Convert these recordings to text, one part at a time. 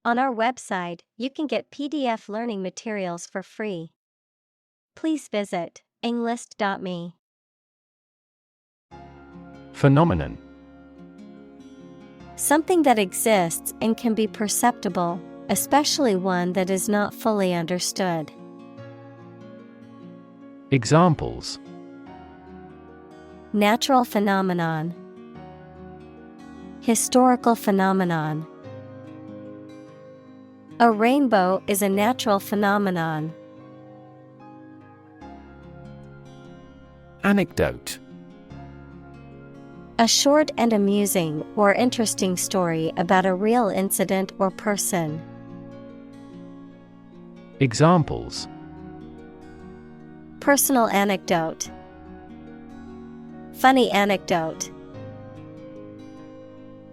On our website, you can get PDF learning materials for free. Please visit englist.me. Phenomenon. Something that exists and can be perceptible, especially one that is not fully understood. Examples: Natural phenomenon, historical phenomenon. A rainbow is a natural phenomenon. Anecdote. A short and amusing or interesting story about a real incident or person. Examples: Personal anecdote, funny anecdote.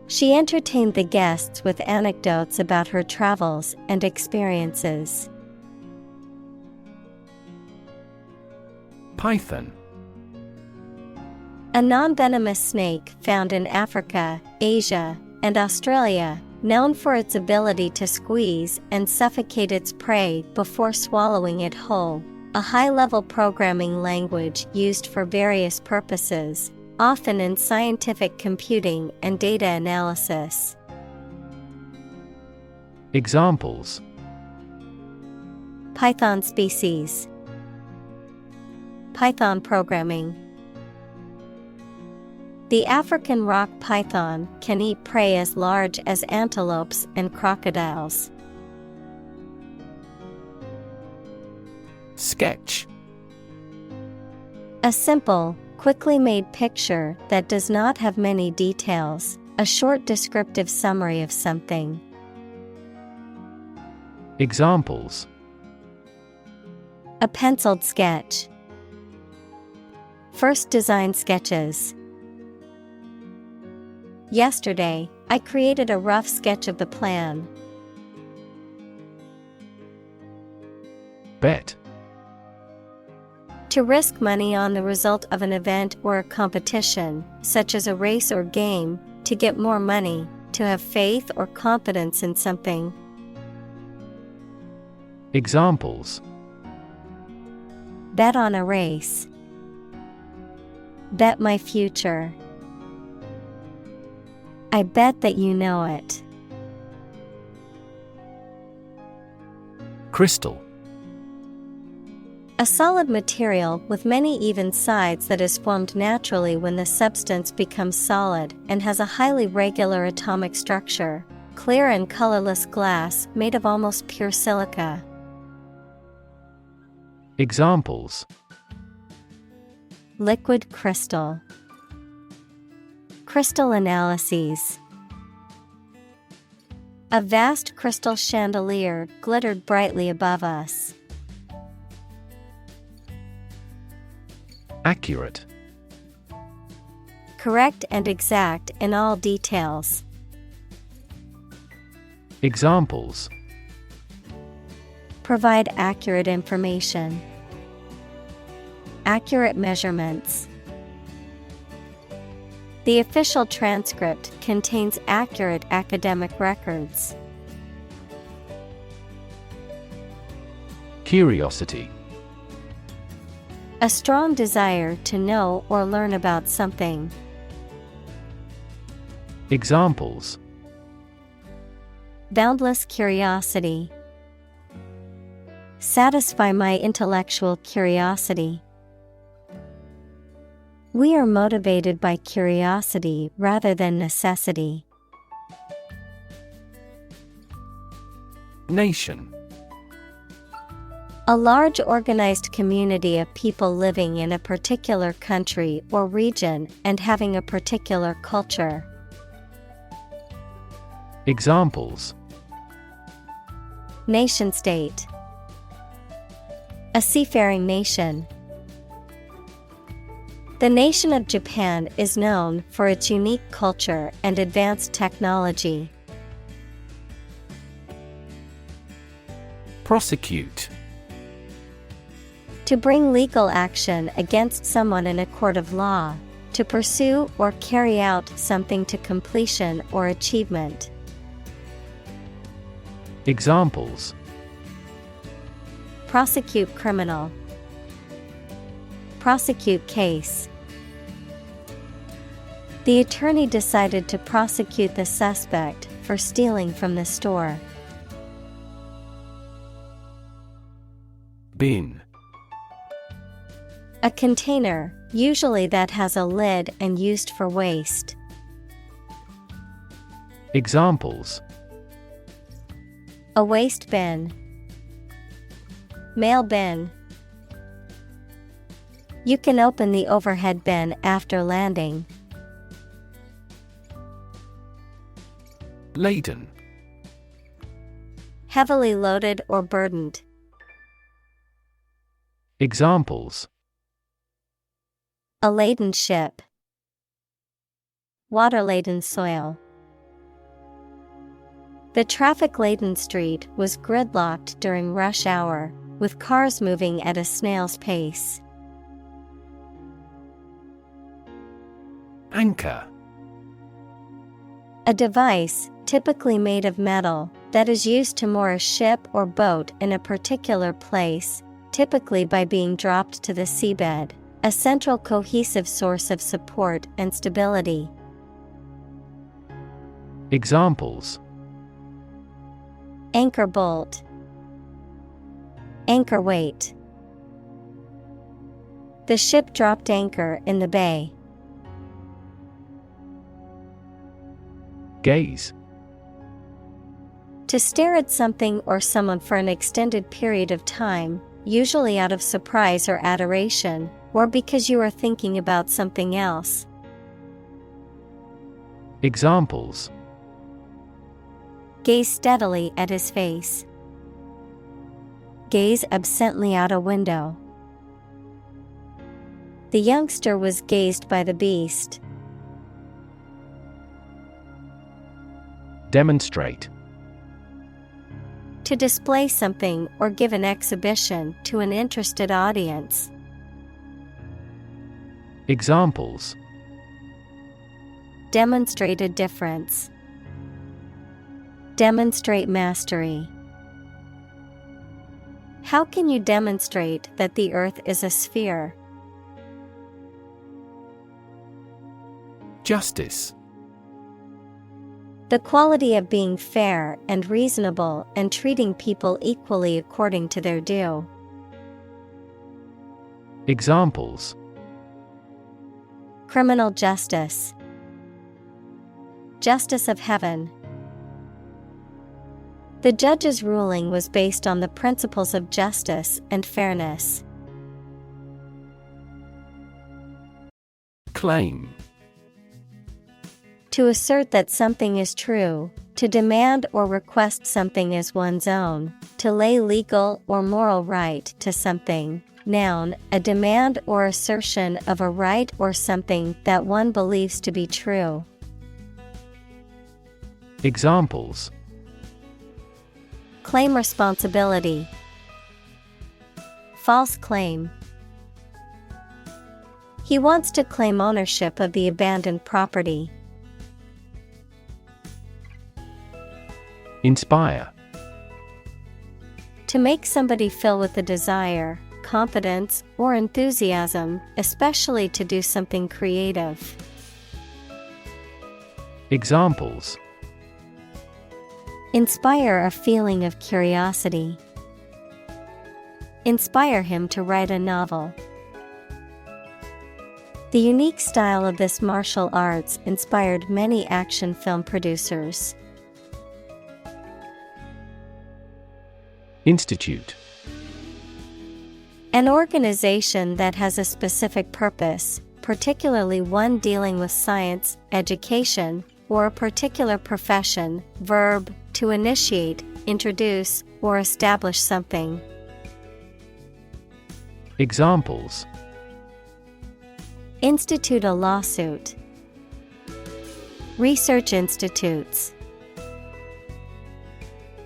She entertained the guests with anecdotes about her travels and experiences. Python. A non-venomous snake found in Africa, Asia, and Australia, known for its ability to squeeze and suffocate its prey before swallowing it whole. A high-level programming language used for various purposes, often in scientific computing and data analysis. Examples: Python species, Python programming. The African rock python can eat prey as large as antelopes and crocodiles. Sketch. A simple, quickly made picture that does not have many details, a short descriptive summary of something. Examples: A penciled sketch, first design sketches. Yesterday, I created a rough sketch of the plan. Bet. To risk money on the result of an event or a competition, such as a race or game, to get more money, to have faith or confidence in something. Examples: Bet on a race. Bet my future. I bet that you know it. Crystal. A solid material with many even sides that is formed naturally when the substance becomes solid and has a highly regular atomic structure. Clear and colorless glass made of almost pure silica. Examples: Liquid crystal. Crystal analyses. A vast crystal chandelier glittered brightly above us. Accurate. Correct and exact in all details. Examples: Provide accurate information. Accurate measurements. The official transcript contains accurate academic records. Curiosity. A strong desire to know or learn about something. Examples: Boundless curiosity. Satisfy my intellectual curiosity. We are motivated by curiosity rather than necessity. Nation. A large organized community of people living in a particular country or region and having a particular culture. Examples: Nation-state. A seafaring nation. The nation of Japan is known for its unique culture and advanced technology. Prosecute. To bring legal action against someone in a court of law, to pursue or carry out something to completion or achievement. Examples: prosecute criminal, prosecute case. The attorney decided to prosecute the suspect for stealing from the store. Bin. A container, usually that has a lid and used for waste. Examples: a waste bin, mail bin. You can open the overhead bin after landing. Laden. Heavily loaded or burdened. Examples: a laden ship, water-laden soil. The traffic-laden street was gridlocked during rush hour, with cars moving at a snail's pace. Anchor. A device, typically made of metal, that is used to moor a ship or boat in a particular place, typically by being dropped to the seabed, a central cohesive source of support and stability. Examples: anchor bolt, anchor weight. The ship dropped anchor in the bay. Gaze. To stare at something or someone for an extended period of time, usually out of surprise or adoration, or because you are thinking about something else. Examples: gaze steadily at his face, gaze absently out a window. The youngster was gazed by the beast. Demonstrate. To display something or give an exhibition to an interested audience. Examples: demonstrate a difference, demonstrate mastery. How can you demonstrate that the earth is a sphere? Justice. The quality of being fair and reasonable and treating people equally according to their due. Examples: criminal justice, justice of heaven. The judge's ruling was based on the principles of justice and fairness. Claim. To assert that something is true, to demand or request something as one's own, to lay legal or moral right to something. Noun, a demand or assertion of a right or something that one believes to be true. Examples: claim responsibility, false claim. He wants to claim ownership of the abandoned property. Inspire. To make somebody fill with a desire, confidence, or enthusiasm, especially to do something creative. Examples: inspire a feeling of curiosity, inspire him to write a novel. The unique style of this martial arts inspired many action film producers. Institute. An organization that has a specific purpose, particularly one dealing with science, education, or a particular profession. Verb, to initiate, introduce, or establish something. Examples: institute a lawsuit, research institutes.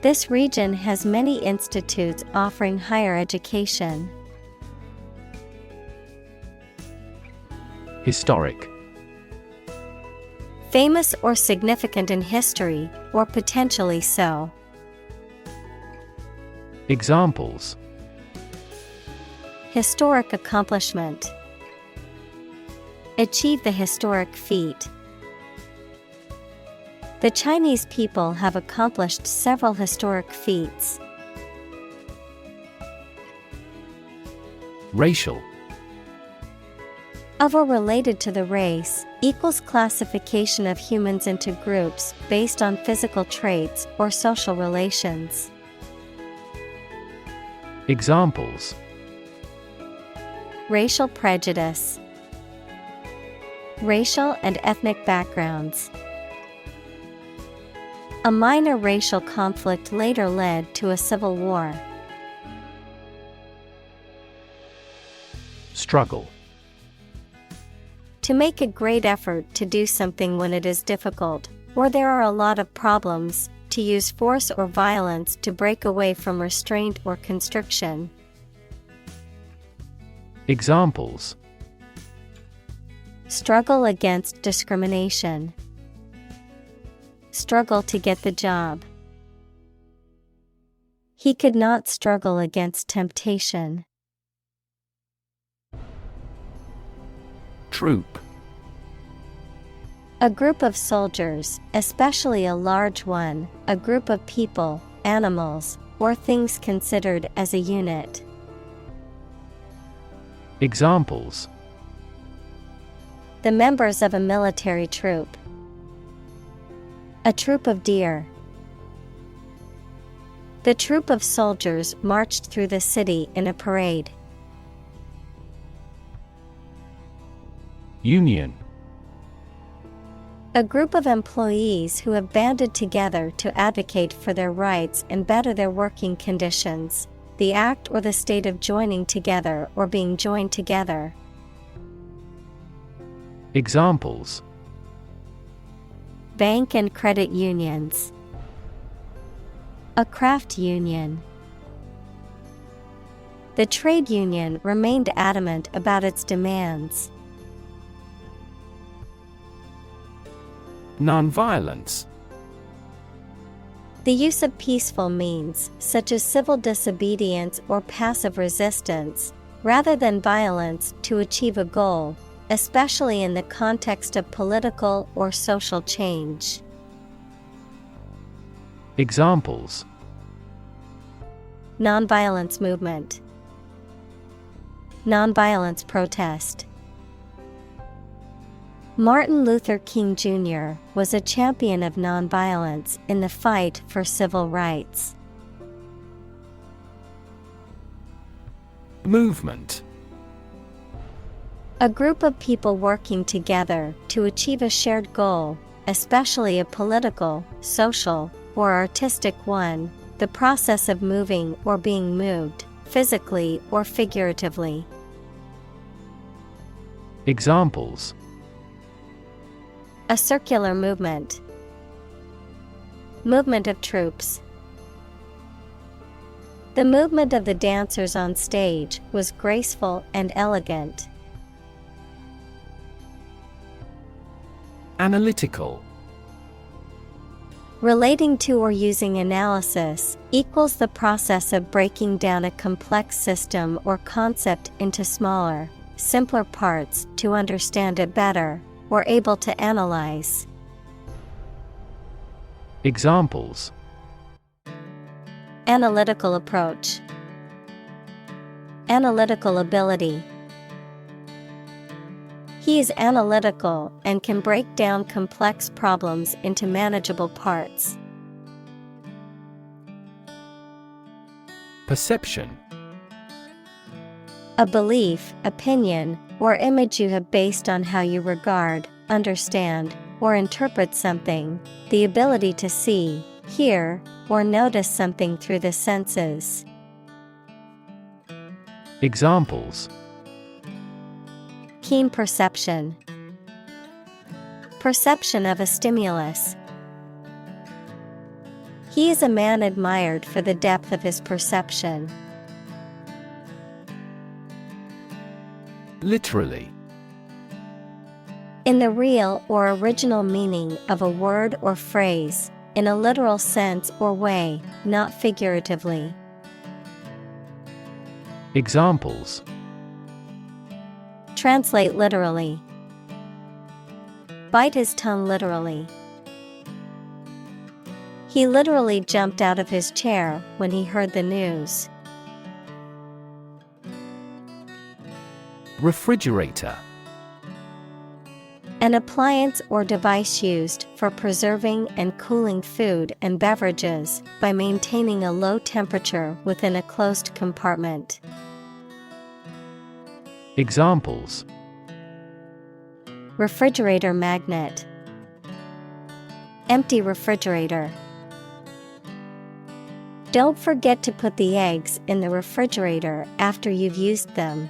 This region has many institutes offering higher education. Historic. Famous or significant in history, or potentially so. Examples: historic accomplishment, achieve the historic feat. The Chinese people have accomplished several historic feats. Racial. Of or related to the race, equals classification of humans into groups based on physical traits or social relations. Examples: racial prejudice, racial and ethnic backgrounds. A minor racial conflict later led to a civil war. Struggle. To make a great effort to do something when it is difficult, or there are a lot of problems, to use force or violence to break away from restraint or constriction. Examples: struggle against discrimination, struggle to get the job. He could not struggle against temptation. Troop. A group of soldiers, especially a large one, a group of people, animals, or things considered as a unit. Examples: the members of a military troop, a troop of deer. The troop of soldiers marched through the city in a parade. Union. A group of employees who have banded together to advocate for their rights and better their working conditions. The act or the state of joining together or being joined together. Examples: bank and credit unions, a craft union. The trade union remained adamant about its demands. Nonviolence. The use of peaceful means, such as civil disobedience or passive resistance, rather than violence to achieve a goal, especially in the context of political or social change. Examples: nonviolence movement, nonviolence protest. Martin Luther King Jr. was a champion of nonviolence in the fight for civil rights. Movement. A group of people working together to achieve a shared goal, especially a political, social, or artistic one, the process of moving or being moved, physically or figuratively. Examples: a circular movement, movement of troops. The movement of the dancers on stage was graceful and elegant. Analytical. Relating to or using analysis equals the process of breaking down a complex system or concept into smaller, simpler parts to understand it better, or able to analyze. Examples: analytical approach, analytical ability. He is analytical and can break down complex problems into manageable parts. Perception. A belief, opinion, or image you have based on how you regard, understand, or interpret something, the ability to see, hear, or notice something through the senses. Examples: keen perception, perception of a stimulus. He is a man admired for the depth of his perception. Literally. In the real or original meaning of a word or phrase, in a literal sense or way, not figuratively. Examples: Translate literally. Bite his tongue literally. He literally jumped out of his chair when he heard the news. Refrigerator. An appliance or device used for preserving and cooling food and beverages by maintaining a low temperature within a closed compartment. Examples: Refrigerator magnet. Empty refrigerator. Don't forget to put the eggs in the refrigerator after you've used them.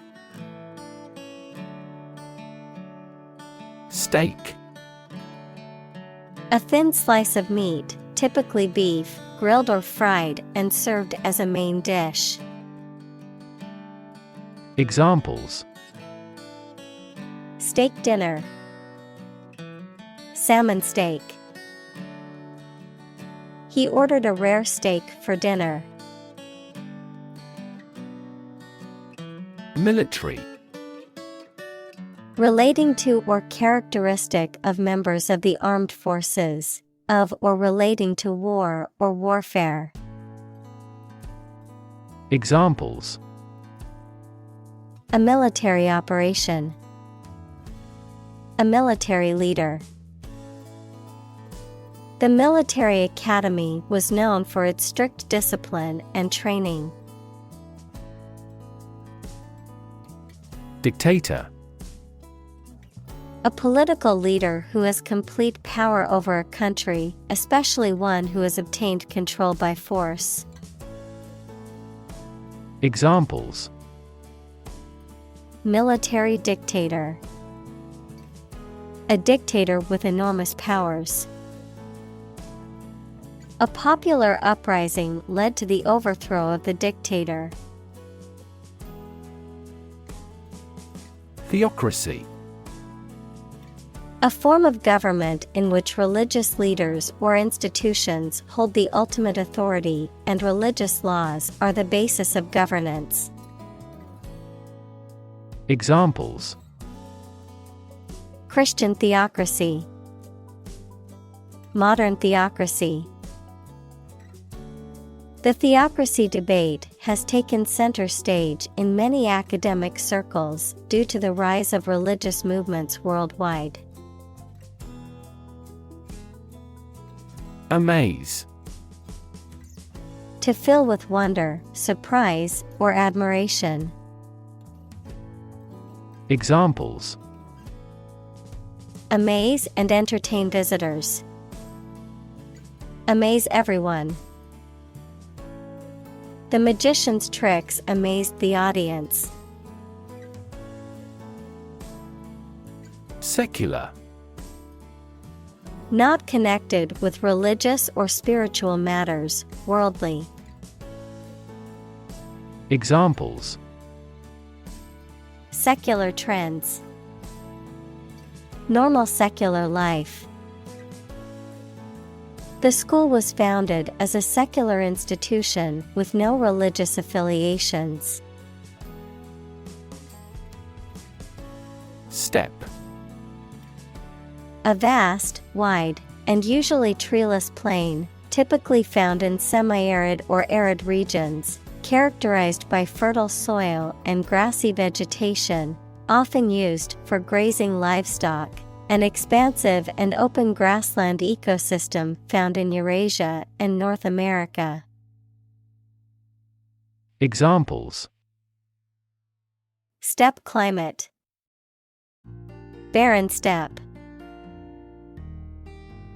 Steak. A thin slice of meat, typically beef, grilled or fried and served as a main dish. Examples: Steak dinner. Salmon steak. He ordered a rare steak for dinner. Military. Relating to or characteristic of members of the armed forces, of or relating to war or warfare. Examples: A military operation. A military leader. The military academy was known for its strict discipline and training. Dictator. A political leader who has complete power over a country, especially one who has obtained control by force. Examples: Military dictator. A dictator with enormous powers. A popular uprising led to the overthrow of the dictator. Theocracy. A form of government in which religious leaders or institutions hold the ultimate authority and religious laws are the basis of governance. Examples: Christian theocracy. Modern theocracy. The theocracy debate has taken center stage in many academic circles due to the rise of religious movements worldwide. Amaze. To fill with wonder, surprise, or admiration. Examples: Amaze and entertain visitors. Amaze everyone. The magician's tricks amazed the audience. Secular. Not connected with religious or spiritual matters, worldly. Examples: Secular trends. Normal secular life. The school was founded as a secular institution with no religious affiliations. Steppe. A vast, wide, and usually treeless plain, typically found in semi-arid or arid regions, characterized by fertile soil and grassy vegetation, often used for grazing livestock. An expansive and open grassland ecosystem found in Eurasia and North America. Examples: Steppe climate. Barren steppe.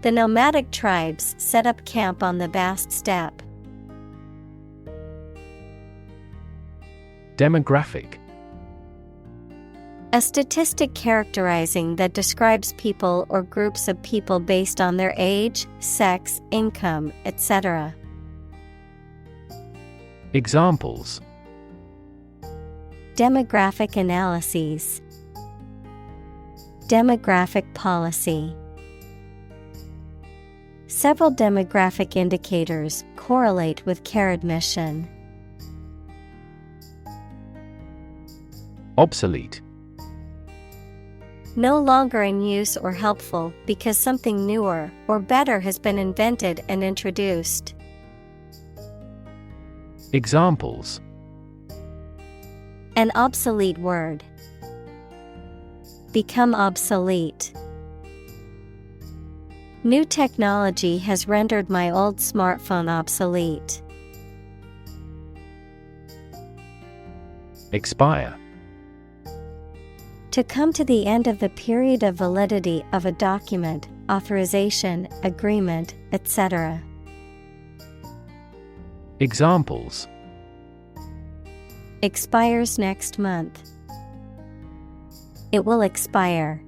The nomadic tribes set up camp on the vast steppe. Demographic. A statistic characterizing that describes people or groups of people based on their age, sex, income, etc. Examples: Demographic analyses. Demographic policy. Several demographic indicators correlate with care admission. Obsolete. No longer in use or helpful because something newer or better has been invented and introduced. Examples: An obsolete word. Become obsolete. New technology has rendered my old smartphone obsolete. Expire. To come to the end of the period of validity of a document, authorization, agreement, etc. Examples: Expires next month. It will expire.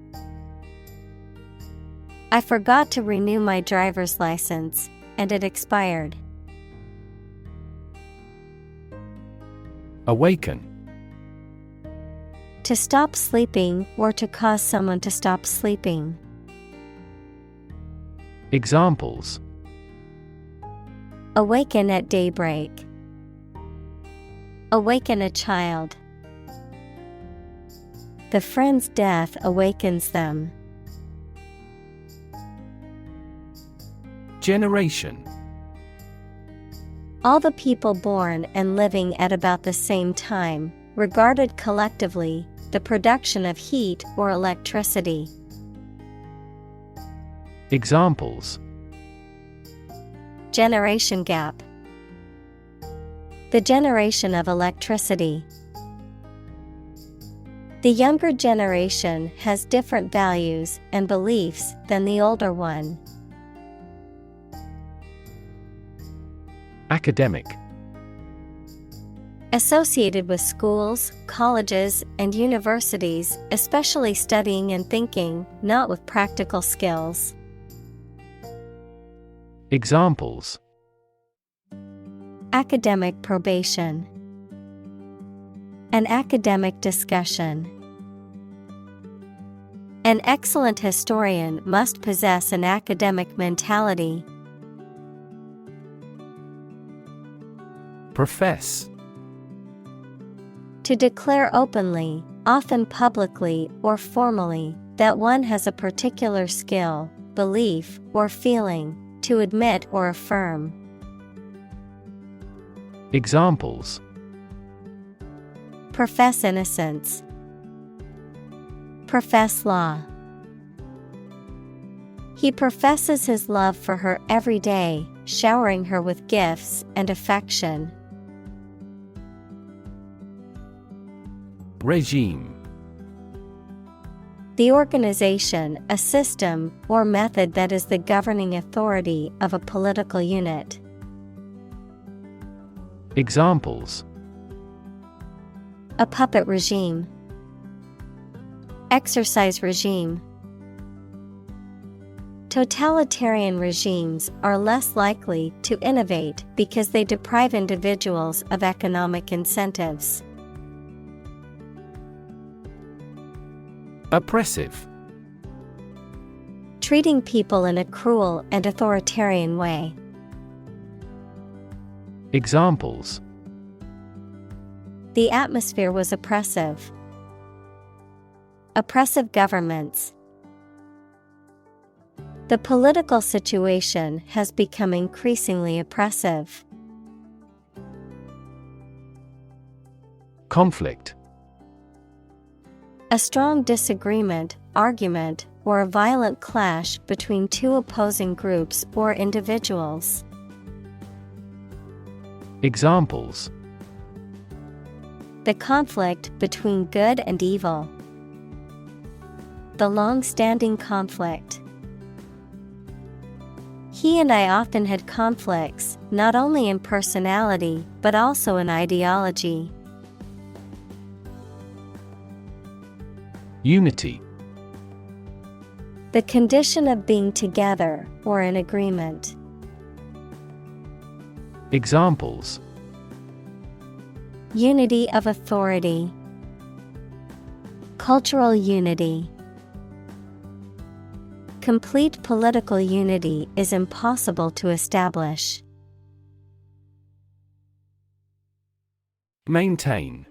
I forgot to renew my driver's license, and it expired. Awaken. To stop sleeping or to cause someone to stop sleeping. Examples: Awaken at daybreak. Awaken a child. The friend's death awakens them. Generation. All the people born and living at about the same time, regarded collectively, the production of heat or electricity. Examples: Generation gap. The generation of electricity. The younger generation has different values and beliefs than the older one. Academic. Associated with schools, colleges, and universities, especially studying and thinking, not with practical skills. Examples: Academic probation. An academic discussion. An excellent historian must possess an academic mentality. Profess. To declare openly, often publicly or formally, that one has a particular skill, belief, or feeling, to admit or affirm. Examples: Profess innocence. Profess law. He professes his love for her every day, showering her with gifts and affection. Regime. The organization, a system, or method that is the governing authority of a political unit. Examples: A puppet regime. Exercise regime. Totalitarian regimes are less likely to innovate because they deprive individuals of economic incentives. Oppressive. Treating people in a cruel and authoritarian way. Examples: The atmosphere was oppressive. Oppressive governments. The political situation has become increasingly oppressive. Conflict. A strong disagreement, argument, or a violent clash between two opposing groups or individuals. Examples: The conflict between good and evil. The long-standing conflict. He and I often had conflicts, not only in personality, but also in ideology. Unity. The condition of being together or in agreement. Examples: Unity of authority. Cultural unity. Complete political unity is impossible to establish. Maintain.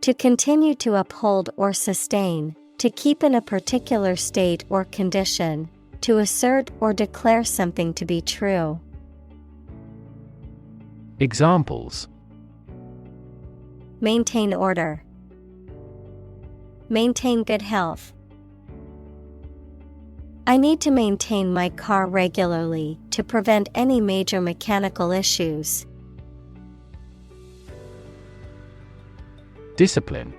To continue to uphold or sustain, to keep in a particular state or condition, to assert or declare something to be true. Examples: Maintain order. Maintain good health. I need to maintain my car regularly to prevent any major mechanical issues. Discipline.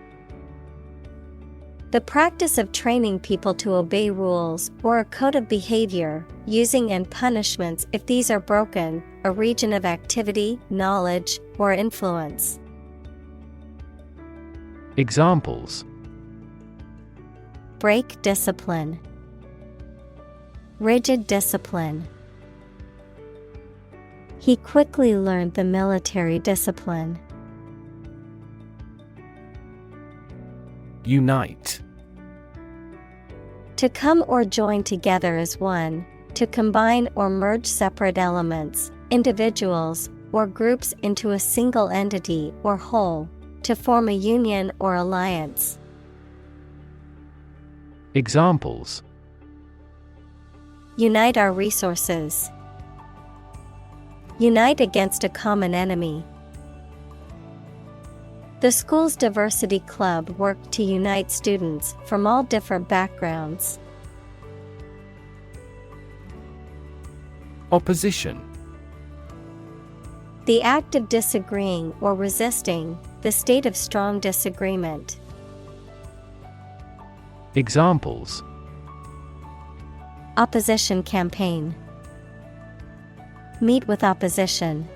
The practice of training people to obey rules or a code of behavior, using and punishments if these are broken, a region of activity, knowledge, or influence. Examples: Break discipline. Rigid discipline. He quickly learned the military discipline. Unite. To come or join together as one, to combine or merge separate elements, individuals, or groups into a single entity or whole, to form a union or alliance. Examples: Unite our resources. Unite against a common enemy. The school's diversity club worked to unite students from all different backgrounds. Opposition. The act of disagreeing or resisting, the state of strong disagreement. Examples: Opposition campaign. Meet with opposition.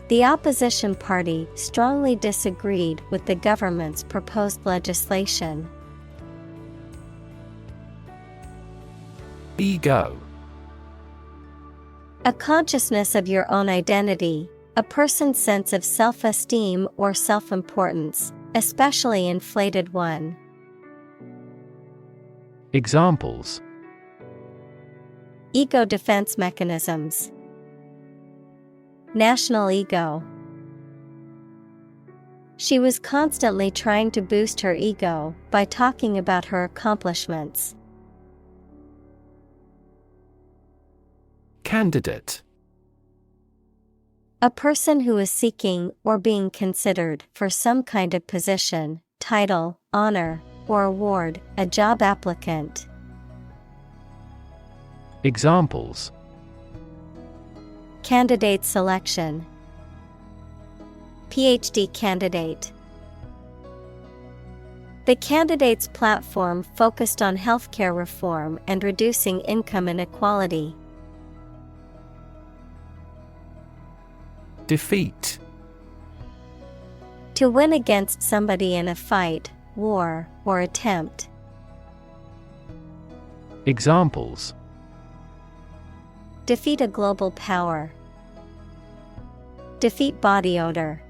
The opposition party strongly disagreed with the government's proposed legislation. Ego. A consciousness of your own identity, a person's sense of self-esteem or self-importance, especially inflated one. Examples: Ego defense mechanisms. National ego. She was constantly trying to boost her ego by talking about her accomplishments. Candidate. A person who is seeking or being considered for some kind of position, title, honor, or award, a job applicant. Examples: Candidate selection. PhD candidate. The candidate's platform focused on healthcare reform and reducing income inequality. Defeat. To win against somebody in a fight, war, or attempt. Examples: Defeat a global power. Defeat body odor.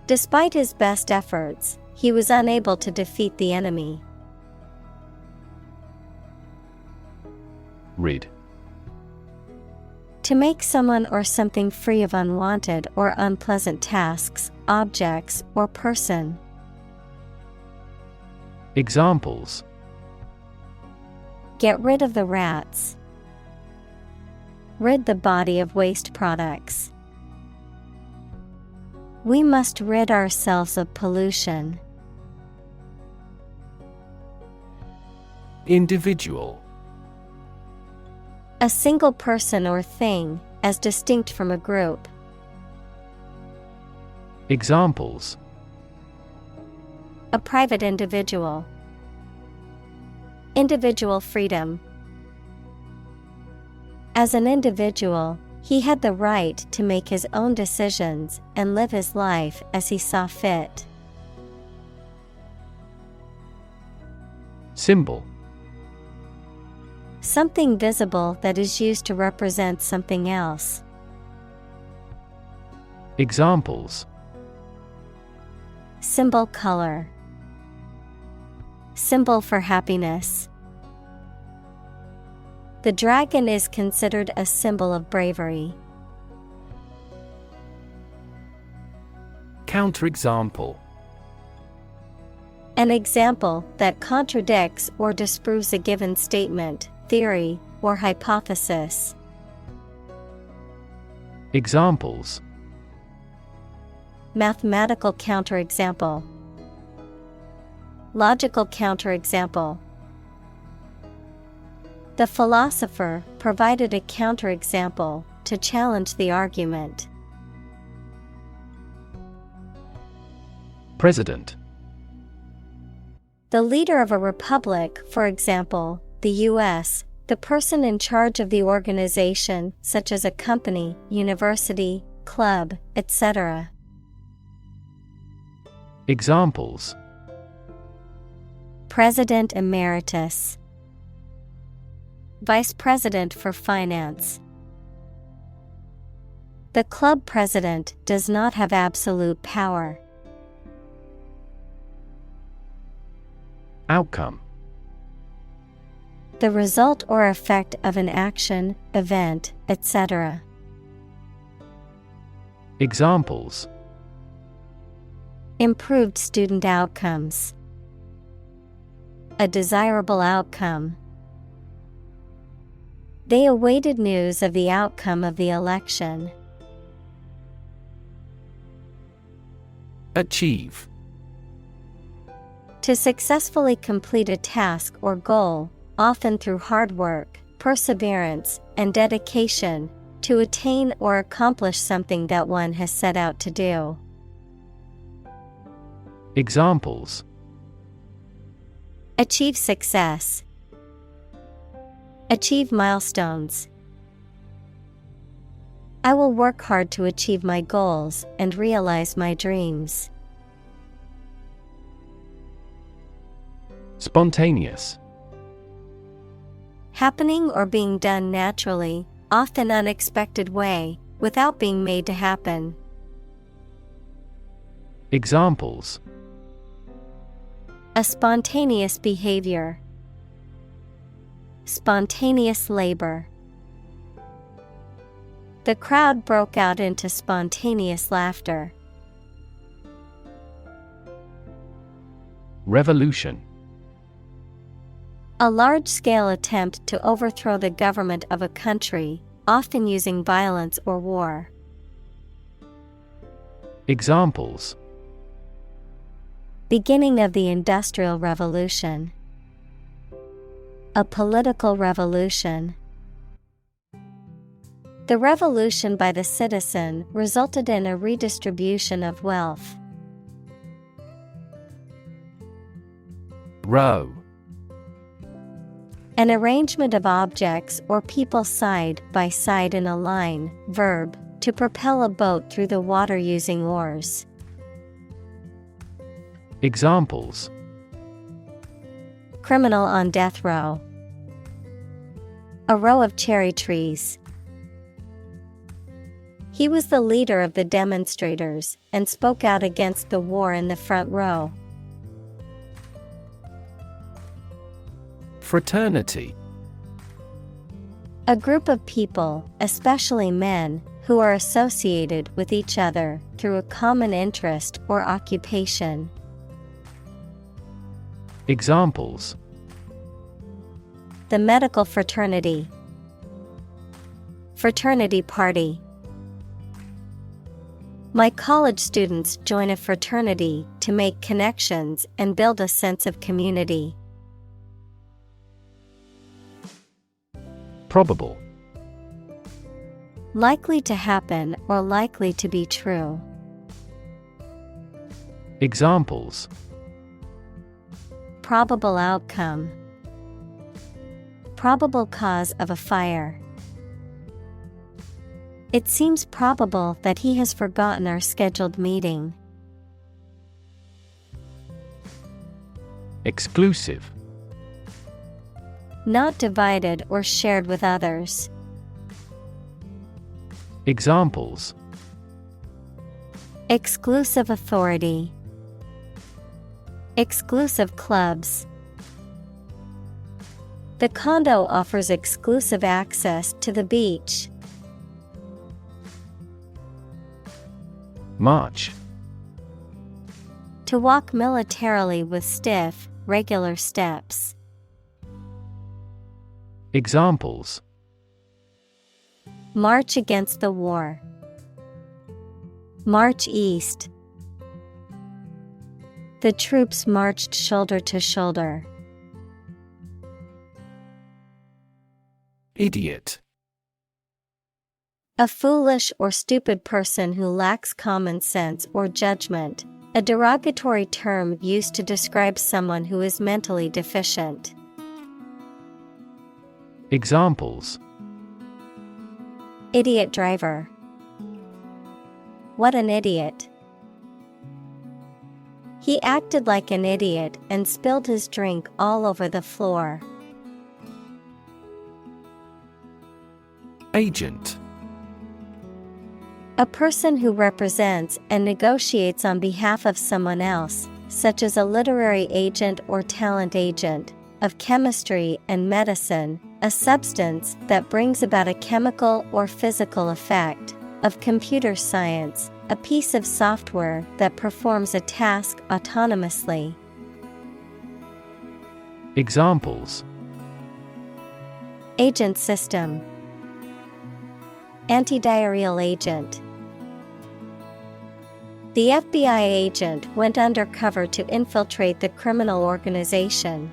Despite his best efforts, he was unable to defeat the enemy. Rid. To make someone or something free of unwanted or unpleasant tasks, objects, or person. Examples: Get rid of the rats. Rid the body of waste products. We must rid ourselves of pollution. Individual. A single person or thing, as distinct from a group. Examples: A private individual. Individual freedom. As an individual, he had the right to make his own decisions and live his life as he saw fit. Symbol. Something visible that is used to represent something else. Examples: Symbol color. Symbol for happiness. The dragon is considered a symbol of bravery. Counterexample. An example that contradicts or disproves a given statement, theory, or hypothesis. Examples: Mathematical counterexample. Logical counterexample. The philosopher provided a counterexample to challenge the argument. President. The leader of a republic, for example, the U.S., the person in charge of the organization, such as a company, university, club, etc. Examples: President Emeritus. Vice President for Finance. The club president does not have absolute power. Outcome. The result or effect of an action, event, etc. Examples: Improved student outcomes. A desirable outcome. They awaited news of the outcome of the election. Achieve. To successfully complete a task or goal, often through hard work, perseverance, and dedication, to attain or accomplish something that one has set out to do. Examples: Achieve success. Achieve milestones. I will work hard to achieve my goals and realize my dreams. Spontaneous. Happening or being done naturally, often unexpected way, without being made to happen. Examples: A spontaneous behavior. Spontaneous labor. The crowd broke out into spontaneous laughter. Revolution. A large-scale attempt to overthrow the government of a country, often using violence or war. Examples: Beginning of the Industrial Revolution. A political revolution. The revolution by the citizen resulted in a redistribution of wealth. Row. An arrangement of objects or people side by side in a line, verb, to propel a boat through the water using oars. Examples: Criminal on death row. A row of cherry trees. He was the leader of the demonstrators and spoke out against the war in the front row. Fraternity. A group of people, especially men, who are associated with each other through a common interest or occupation. Examples: The medical fraternity. Fraternity party. My college students join a fraternity to make connections and build a sense of community. Probable. Likely to happen or likely to be true. Examples: Probable outcome. Probable cause of a fire. It seems probable that he has forgotten our scheduled meeting. Exclusive. Not divided or shared with others. Examples: Exclusive authority. Exclusive clubs. The condo offers exclusive access to the beach. March. To walk militarily with stiff, regular steps. Examples: March against the war. March east. The troops marched shoulder to shoulder. Idiot. A foolish or stupid person who lacks common sense or judgment, a derogatory term used to describe someone who is mentally deficient. Examples: Idiot driver. What an idiot. He acted like an idiot and spilled his drink all over the floor. Agent. A person who represents and negotiates on behalf of someone else, such as a literary agent or talent agent, of chemistry and medicine, a substance that brings about a chemical or physical effect, of computer science, a piece of software that performs a task autonomously. Examples: Agent system. Antidiarrheal agent. The FBI agent went undercover to infiltrate the criminal organization.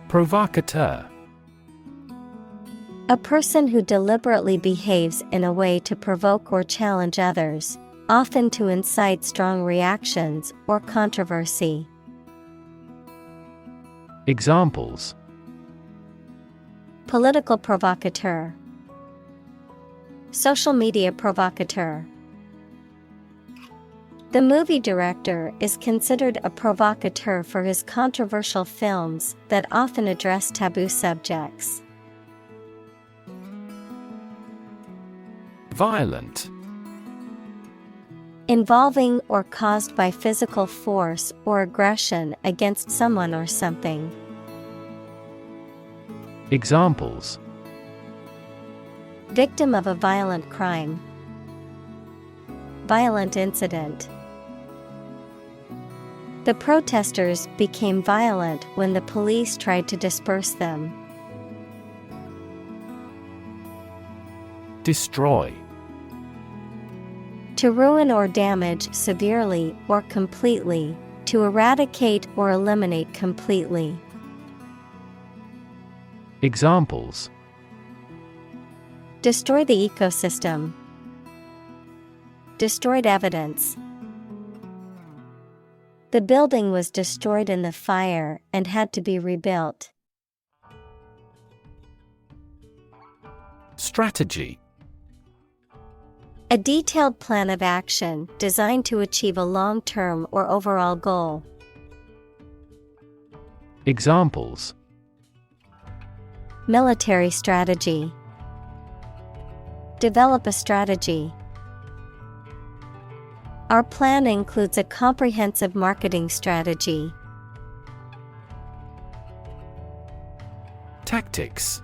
Provocateur. A person who deliberately behaves in a way to provoke or challenge others, often to incite strong reactions or controversy. Examples: Political provocateur. Social media provocateur. The movie director is considered a provocateur for his controversial films that often address taboo subjects. Violent. Involving or caused by physical force or aggression against someone or something. Examples: Victim of a violent crime. Violent incident. The protesters became violent when the police tried to disperse them. Destroy. To ruin or damage severely or completely, to eradicate or eliminate completely. Examples: Destroy the ecosystem. Destroyed evidence. The building was destroyed in the fire and had to be rebuilt. Strategy. A detailed plan of action designed to achieve a long-term or overall goal. Examples: Military strategy. Develop a strategy. Our plan includes a comprehensive marketing strategy. Tactics.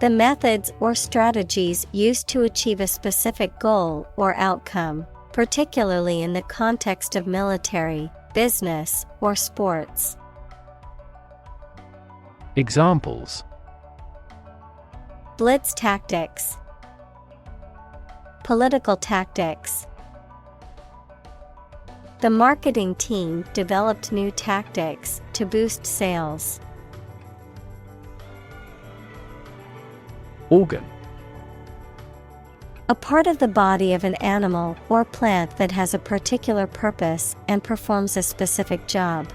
The methods or strategies used to achieve a specific goal or outcome, particularly in the context of military, business, or sports. Examples: Blitz tactics. Political tactics. The marketing team developed new tactics to boost sales. Organ. A part of the body of an animal or plant that has a particular purpose and performs a specific job.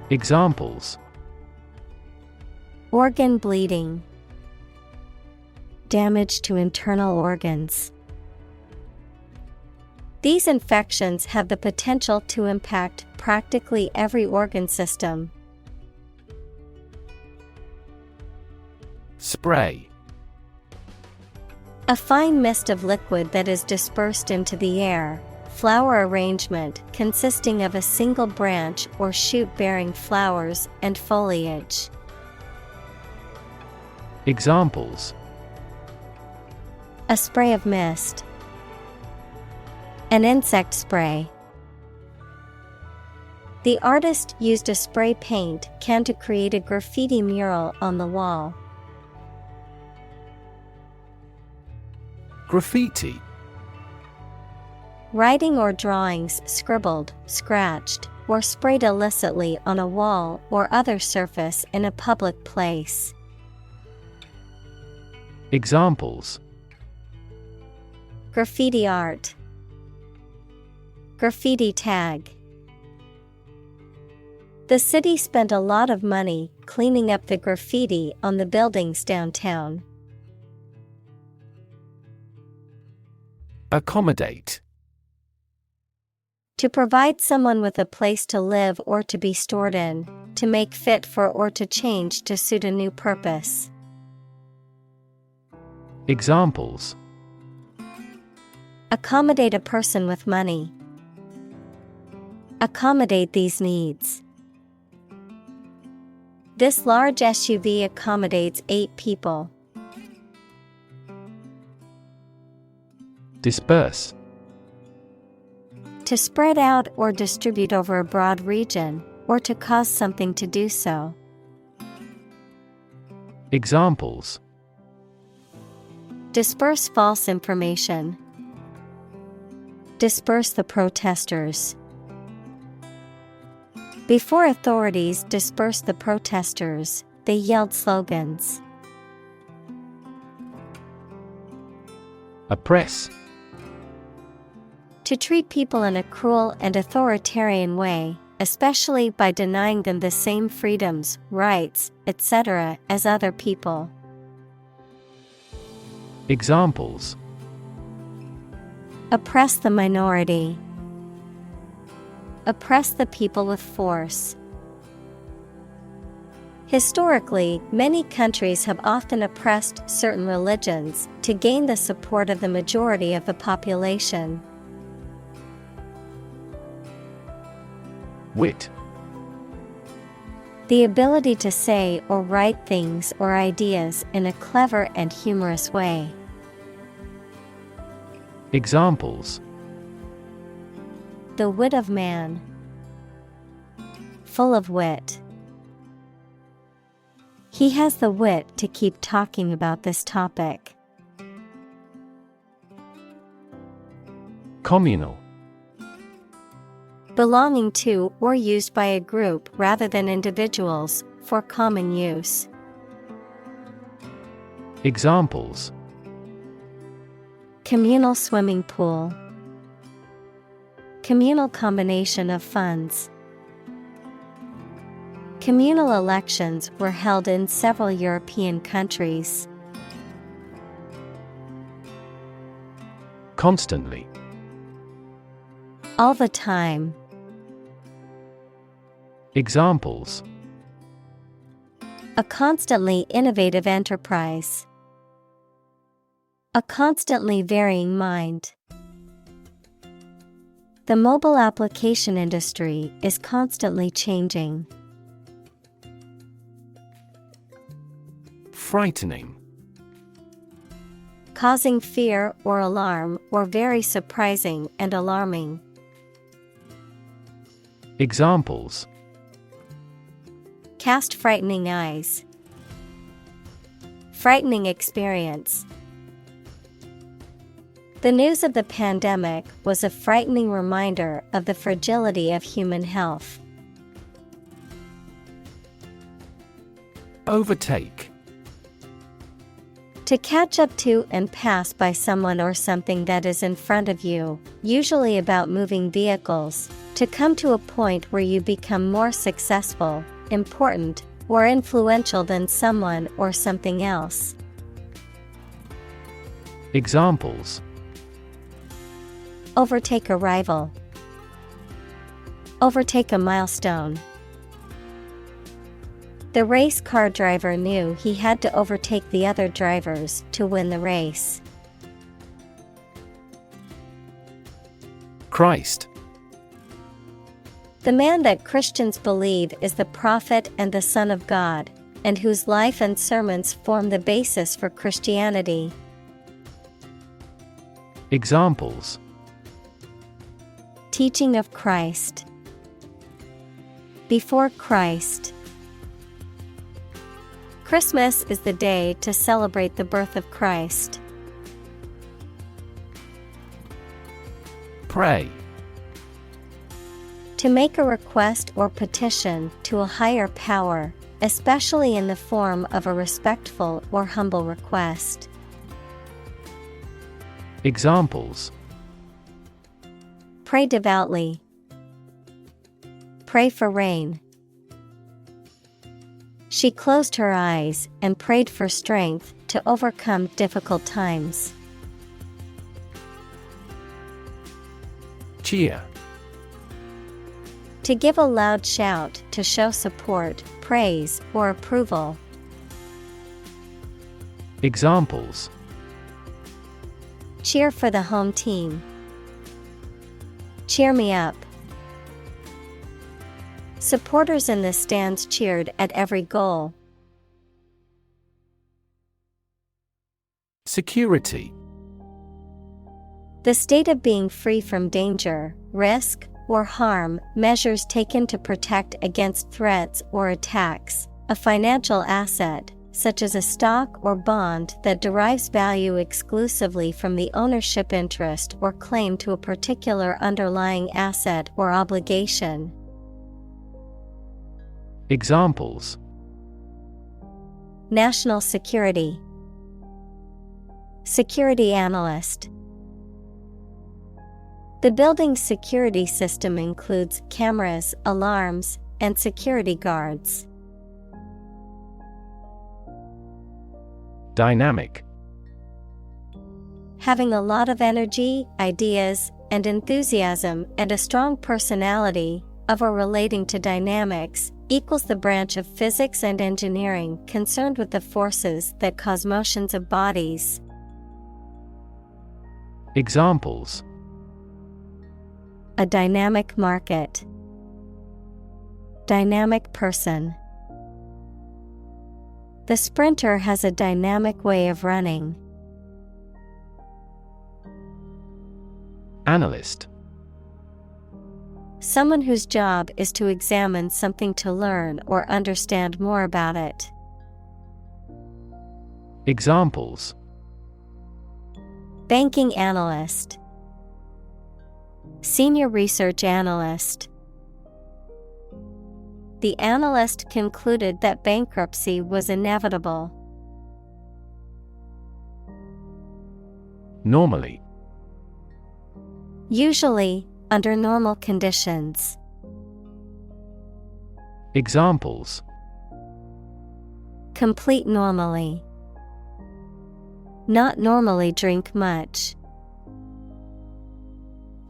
Examples: Organ bleeding. Damage to internal organs. These infections have the potential to impact practically every organ system. Spray. A fine mist of liquid that is dispersed into the air. Flower arrangement consisting of a single branch or shoot bearing flowers and foliage. Examples: A spray of mist. An insect spray. The artist used a spray paint can to create a graffiti mural on the wall. Graffiti. Writing or drawings scribbled, scratched, or sprayed illicitly on a wall or other surface in a public place. Examples: graffiti art, graffiti tag. The city spent a lot of money cleaning up the graffiti on the buildings downtown. Accommodate. To provide someone with a place to live or to be stored in, to make fit for or to change to suit a new purpose. Examples: accommodate a person with money. Accommodate these needs. This large SUV accommodates 8 people. Disperse. To spread out or distribute over a broad region, or to cause something to do so. Examples: disperse false information. Disperse the protesters. Before authorities dispersed the protesters, they yelled slogans. Oppress. To treat people in a cruel and authoritarian way, especially by denying them the same freedoms, rights, etc. as other people. Examples: oppress the minority. Oppress the people with force. Historically, many countries have often oppressed certain religions to gain the support of the majority of the population. Wit. The ability to say or write things or ideas in a clever and humorous way. Examples: the wit of man. Full of wit. He has the wit to keep talking about this topic. Communal. Belonging to or used by a group rather than individuals, for common use. Examples: communal swimming pool. Communal combination of funds. Communal elections were held in several European countries. Constantly. All the time. Examples: a constantly innovative enterprise. A constantly varying mind. The mobile application industry is constantly changing. Frightening. Causing fear or alarm, or very surprising and alarming. Examples: cast frightening eyes. Frightening experience. The news of the pandemic was a frightening reminder of the fragility of human health. Overtake. To catch up to and pass by someone or something that is in front of you, usually about moving vehicles, to come to a point where you become more successful, important, or influential than someone or something else. Examples: overtake a rival. Overtake a milestone. The race car driver knew he had to overtake the other drivers to win the race. Christ. The man that Christians believe is the prophet and the Son of God, and whose life and sermons form the basis for Christianity. Examples: teaching of Christ, before Christ. Christmas is the day to celebrate the birth of Christ. Pray. To make a request or petition to a higher power, especially in the form of a respectful or humble request. Examples: pray devoutly, pray for rain. She closed her eyes and prayed for strength to overcome difficult times. Cheer. To give a loud shout to show support, praise, or approval. Examples: cheer for the home team. Cheer me up. Supporters in the stands cheered at every goal. Security. The state of being free from danger, risk, or harm, measures taken to protect against threats or attacks, a financial asset, such as a stock or bond that derives value exclusively from the ownership interest or claim to a particular underlying asset or obligation. Examples: national security, security analyst. The building's security system includes cameras, alarms, and security guards. Dynamic. Having a lot of energy, ideas, and enthusiasm and a strong personality, of or relating to dynamics, equals the branch of physics and engineering concerned with the forces that cause motions of bodies. Examples: a dynamic market, dynamic person. The sprinter has a dynamic way of running. Analyst. Someone whose job is to examine something to learn or understand more about it. Examples: banking analyst, senior research analyst. The analyst concluded that bankruptcy was inevitable. Normally. Usually, under normal conditions. Examples: complete normally, not normally drink much.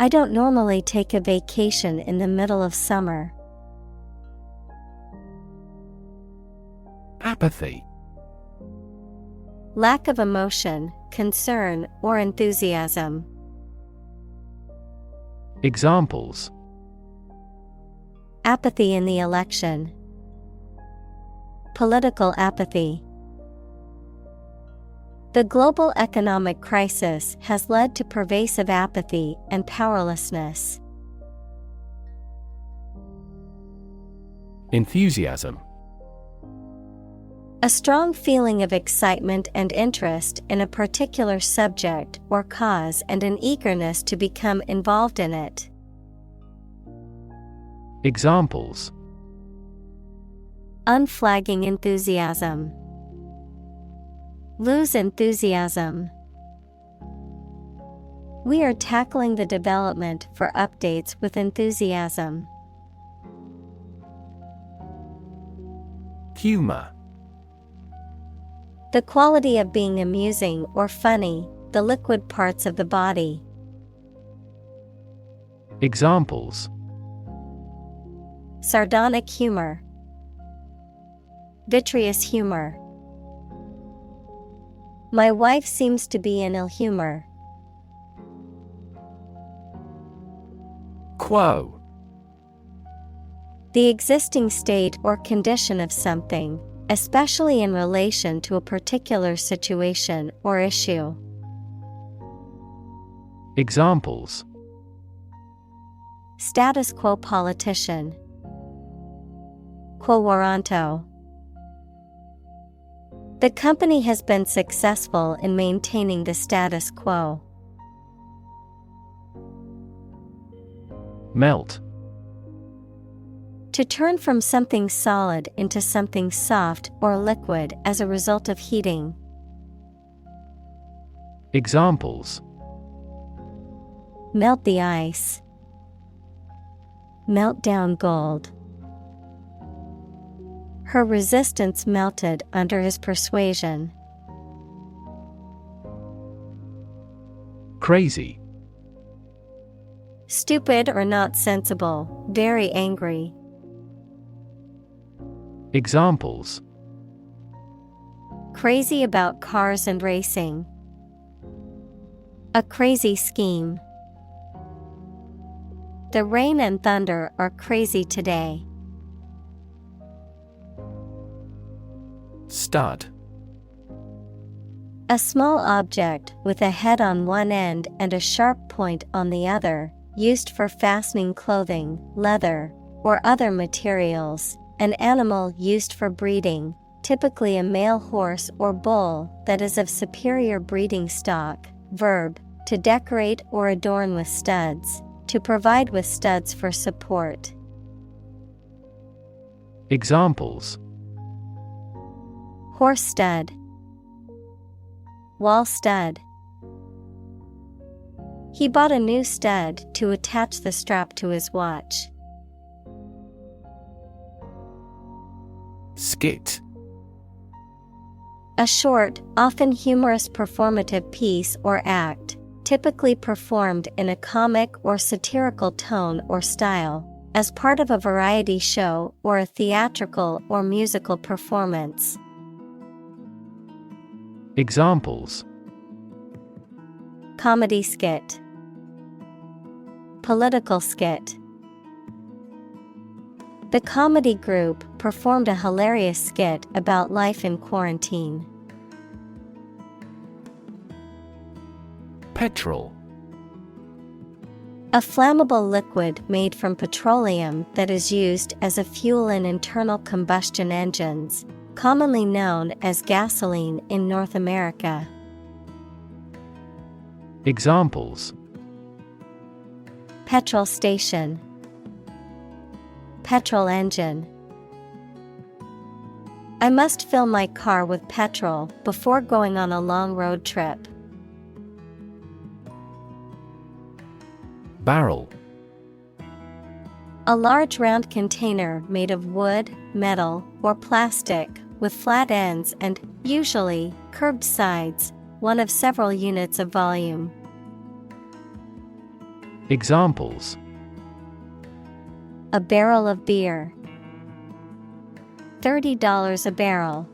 I don't normally take a vacation in the middle of summer. Apathy. Lack of emotion, concern, or enthusiasm. Examples: apathy in the election, political apathy. The global economic crisis has led to pervasive apathy and powerlessness. Enthusiasm. A strong feeling of excitement and interest in a particular subject or cause and an eagerness to become involved in it. Examples: unflagging enthusiasm, lose enthusiasm. We are tackling the development for updates with enthusiasm. Humor. The quality of being amusing or funny, the liquid parts of the body. Examples: sardonic humor, vitreous humor. My wife seems to be in ill humor. Quo. The existing state or condition of something, especially in relation to a particular situation or issue. Examples: status quo politician, quo warranto. The company has been successful in maintaining the status quo. Melt. To turn from something solid into something soft or liquid as a result of heating. Examples: melt the ice, melt down gold. Her resistance melted under his persuasion. Crazy. Stupid or not sensible, very angry. Examples: crazy about cars and racing. A crazy scheme. The rain and thunder are crazy today. Stud. A small object with a head on one end and a sharp point on the other, used for fastening clothing, leather, or other materials. An animal used for breeding, typically a male horse or bull that is of superior breeding stock. Verb: to decorate or adorn with studs, to provide with studs for support. Examples: horse stud, wall stud. He bought a new stud to attach the strap to his watch. Skit. A short, often humorous performative piece or act, typically performed in a comic or satirical tone or style, as part of a variety show or a theatrical or musical performance. Examples: comedy skit, political skit. The comedy group performed a hilarious skit about life in quarantine. Petrol. A flammable liquid made from petroleum that is used as a fuel in internal combustion engines, commonly known as gasoline in North America. Examples: petrol station, petrol engine. I must fill my car with petrol before going on a long road trip. Barrel. A large round container made of wood, metal, or plastic, with flat ends and, usually, curved sides, one of several units of volume. Examples: a barrel of beer. $30 a barrel.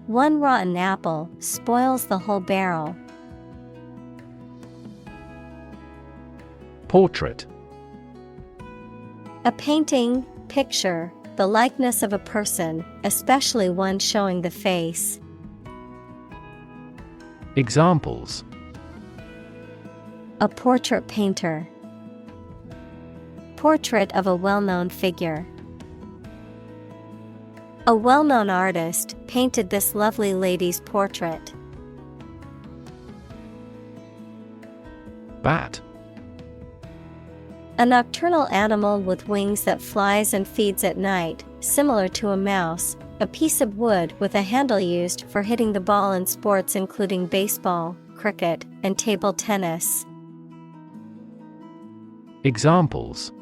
One rotten apple spoils the whole barrel. Portrait. A painting, picture, the likeness of a person, especially one showing the face. Examples: a portrait painter. Portrait of a well-known figure. A well-known artist painted this lovely lady's portrait. Bat. A nocturnal animal with wings that flies and feeds at night, similar to a mouse, a piece of wood with a handle used for hitting the ball in sports including baseball, cricket, and table tennis. Examples: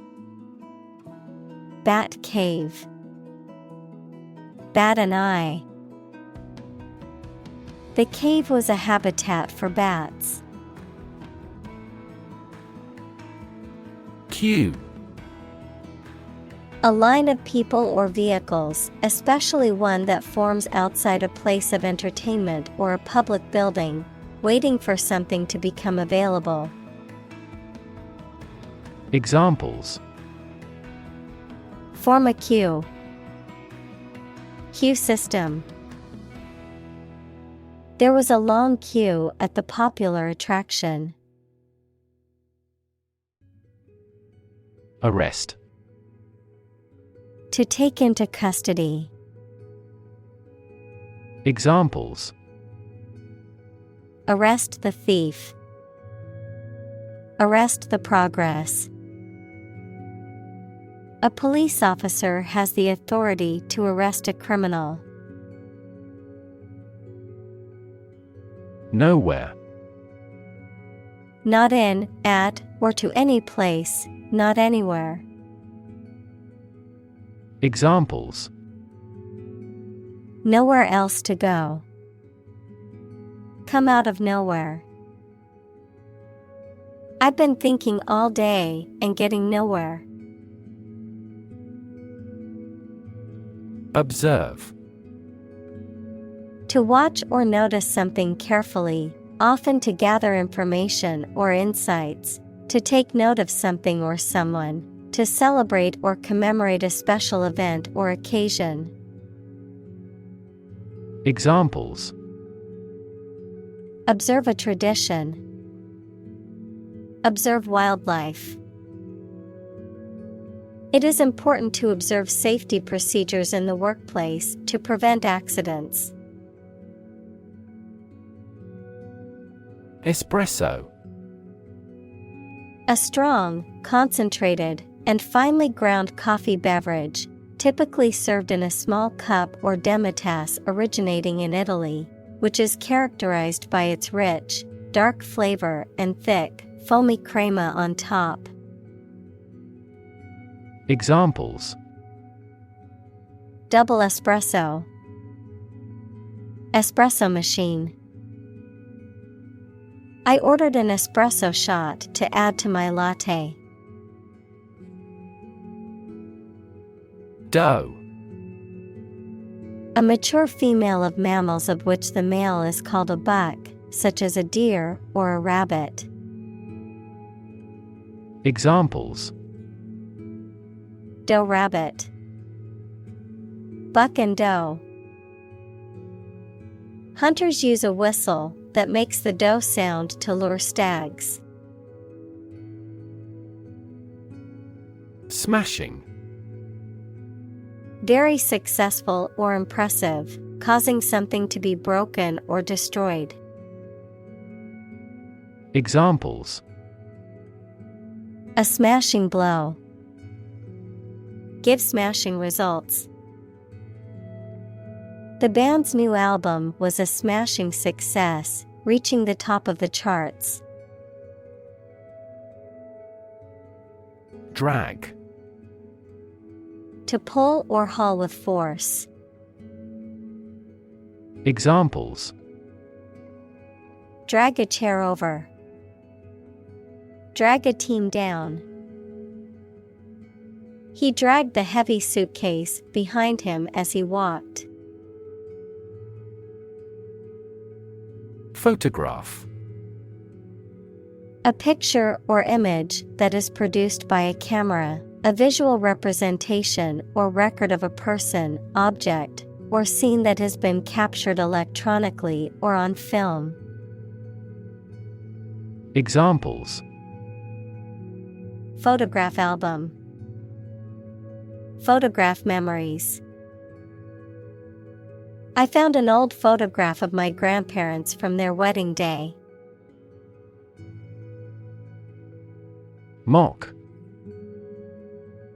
bat cave. Bat an eye. The cave was a habitat for bats. Queue. A line of people or vehicles, especially one that forms outside a place of entertainment or a public building, waiting for something to become available. Examples: form a queue. Queue system. There was a long queue at the popular attraction. Arrest. To take into custody. Examples: Arrest the thief. Arrest the progress. A police officer has the authority to arrest a criminal. Nowhere. Not in, at, or to any place, not anywhere. Examples: Nowhere else to go. Come out of nowhere. I've been thinking all day and getting nowhere. Observe. To watch or notice something carefully, often to gather information or insights, to take note of something or someone, to celebrate or commemorate a special event or occasion. Examples: Observe a tradition. Observe wildlife. It is important to observe safety procedures in the workplace to prevent accidents. Espresso. A strong, concentrated, and finely ground coffee beverage, typically served in a small cup or demitasse originating in Italy, which is characterized by its rich, dark flavor and thick, foamy crema on top. Examples: Double espresso. Espresso machine. I ordered an espresso shot to add to my latte. Doe. A mature female of mammals of which the male is called a buck, such as a deer or a rabbit. Examples: Doe rabbit. Buck and doe. Hunters use a whistle that makes the doe sound to lure stags. Smashing. Very successful or impressive, causing something to be broken or destroyed. Examples: A smashing blow. Give smashing results. The band's new album was a smashing success, reaching the top of the charts. Drag. To pull or haul with force. Examples: Drag a chair over. Drag a team down. He dragged the heavy suitcase behind him as he walked. Photograph. A picture or image that is produced by a camera, a visual representation or record of a person, object, or scene that has been captured electronically or on film. Examples: Photograph album. Photograph memories. I found an old photograph of my grandparents from their wedding day. Mock.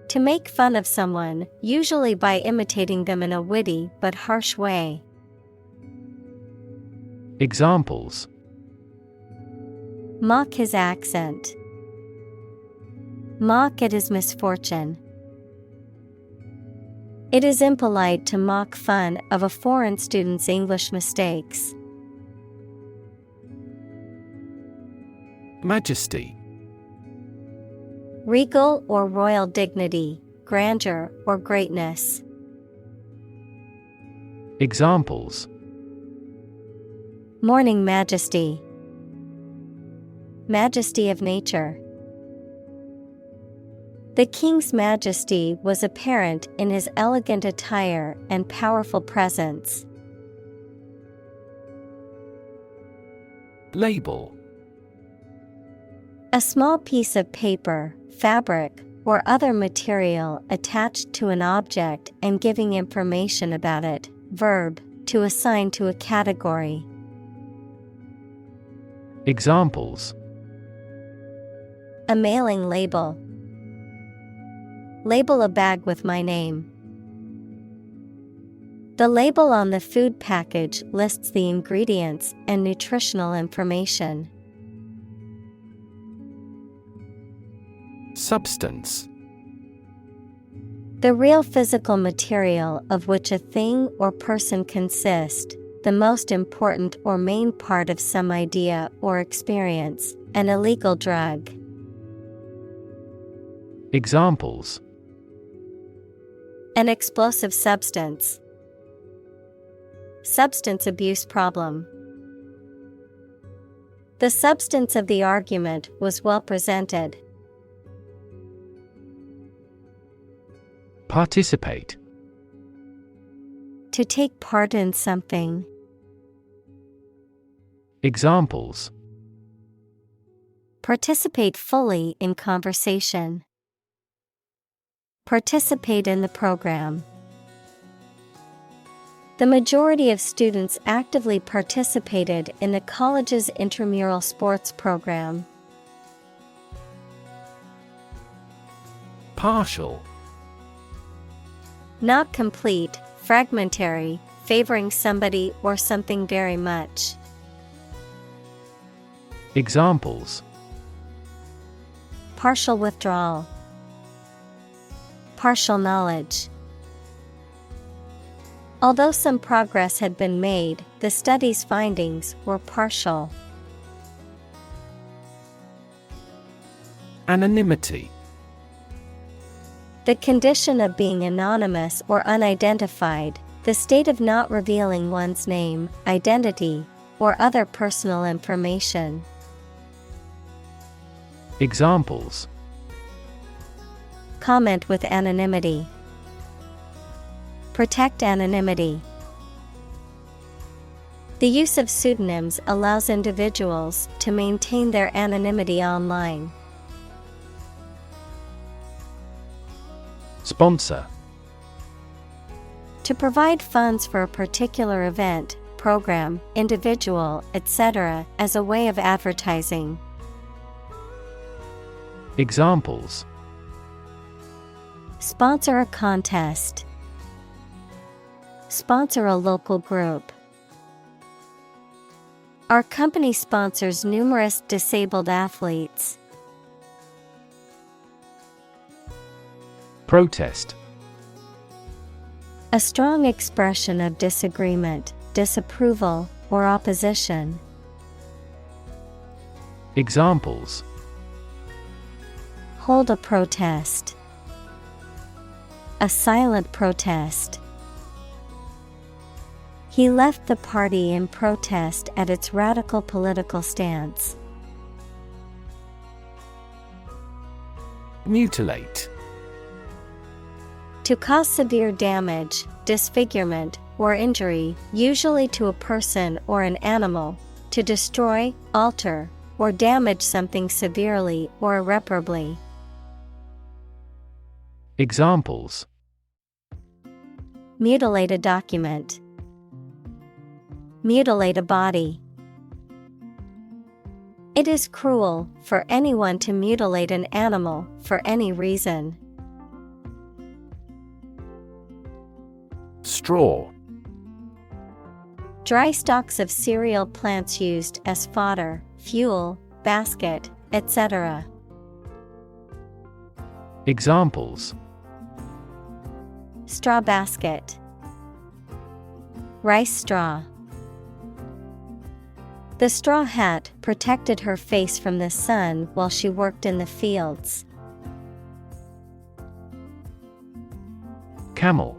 To make fun of someone, usually by imitating them in a witty but harsh way. Examples: Mock his accent. Mock at his misfortune. It is impolite to mock fun of a foreign student's English mistakes. Majesty. Regal or royal dignity, grandeur or greatness. Examples: Morning majesty. Majesty of nature. The king's majesty was apparent in his elegant attire and powerful presence. Label. A small piece of paper, fabric, or other material attached to an object and giving information about it. Verb, to assign to a category. Examples. A mailing label. Label a bag with my name. The label on the food package lists the ingredients and nutritional information. Substance. The real physical material of which a thing or person consists, the most important or main part of some idea or experience, an illegal drug. Examples. An explosive substance. Substance abuse problem. The substance of the argument was well presented. Participate. To take part in something. Examples. Participate fully in conversation. Participate in the program. The majority of students actively participated in the college's intramural sports program. Partial. Not complete, fragmentary, favoring somebody or something very much. Examples. Partial withdrawal. Partial knowledge. Although some progress had been made, the study's findings were partial. Anonymity. The condition of being anonymous or unidentified, the state of not revealing one's name, identity, or other personal information. Examples. Comment with anonymity. Protect anonymity. The use of pseudonyms allows individuals to maintain their anonymity online. Sponsor. To provide funds for a particular event, program, individual, etc., as a way of advertising. Examples. Sponsor a contest. Sponsor a local group. Our company sponsors numerous disabled athletes. Protest. A strong expression of disagreement, disapproval, or opposition. Examples. Hold a protest. A silent protest. He left the party in protest at its radical political stance. Mutilate. To cause severe damage, disfigurement, or injury, usually to a person or an animal. To destroy, alter, or damage something severely or irreparably. Examples. Mutilate a document. Mutilate a body. It is cruel for anyone to mutilate an animal for any reason. Straw. Dry stalks of cereal plants used as fodder, fuel, basket, etc. Examples. Straw basket. Rice straw. The straw hat protected her face from the sun while she worked in the fields. Camel.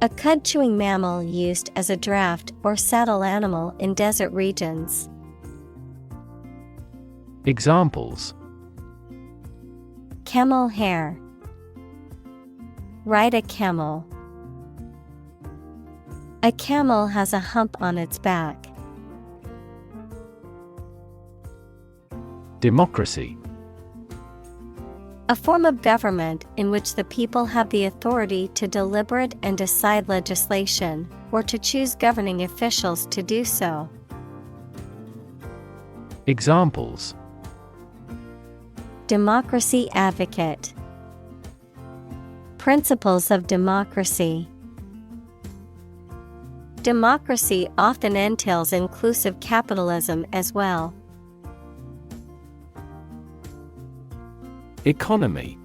A cud-chewing mammal used as a draft or saddle animal in desert regions. Examples. Camel hair. Ride a camel. A camel has a hump on its back. Democracy. A form of government in which the people have the authority to deliberate and decide legislation, or to choose governing officials to do so. Examples: Democracy advocate. Principles of democracy. Democracy often entails inclusive capitalism as well. Economy.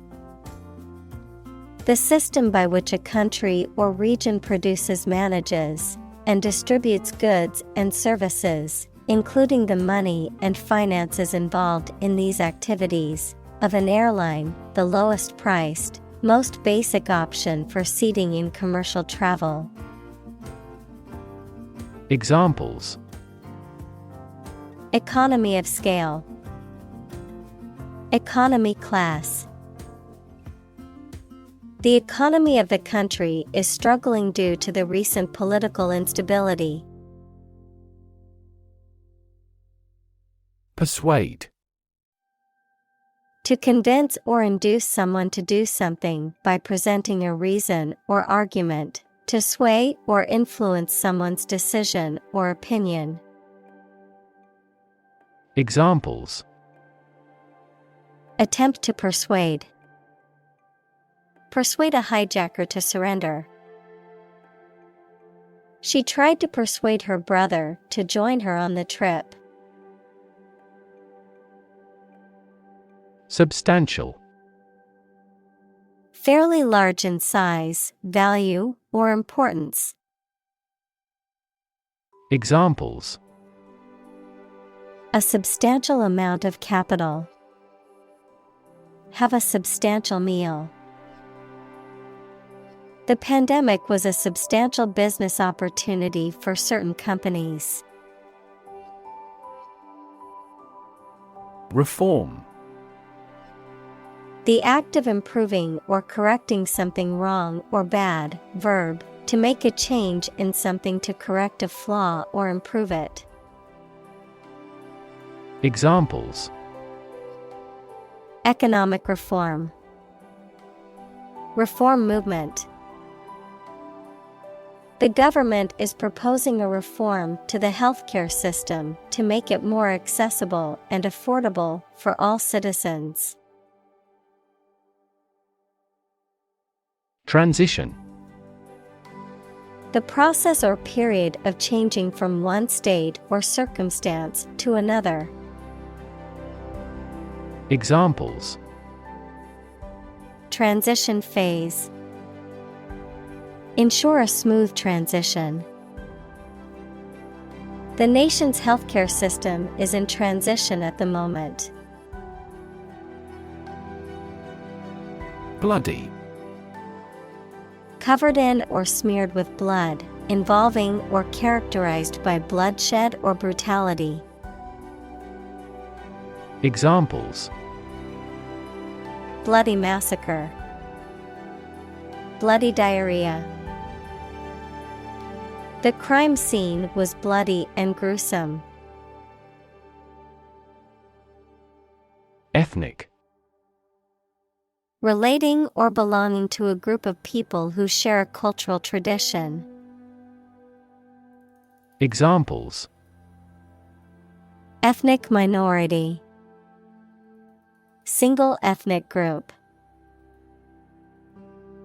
The system by which a country or region produces, manages, and distributes goods and services, including the money and finances involved in these activities, of an airline, the lowest priced, most basic option for seating in commercial travel. Examples: Economy of scale. Economy class. The economy of the country is struggling due to the recent political instability. Persuade. To convince or induce someone to do something by presenting a reason or argument, to sway or influence someone's decision or opinion. Examples: Attempt to persuade. Persuade a hijacker to surrender. She tried to persuade her brother to join her on the trip. Substantial. Fairly large in size, value, or importance. Examples: A substantial amount of capital. Have a substantial meal. The pandemic was a substantial business opportunity for certain companies. Reform. The act of improving or correcting something wrong or bad. Verb, to make a change in something to correct a flaw or improve it. Examples: Economic reform. Reform movement. The government is proposing a reform to the healthcare system to make it more accessible and affordable for all citizens. Transition. The process or period of changing from one state or circumstance to another. Examples: Transition phase. Ensure a smooth transition. The nation's healthcare system is in transition at the moment. Bloody. Covered in or smeared with blood, involving or characterized by bloodshed or brutality. Examples: Bloody massacre. Bloody diarrhea. The crime scene was bloody and gruesome. Ethnic. Relating or belonging to a group of people who share a cultural tradition. Examples: Ethnic minority. Single ethnic group.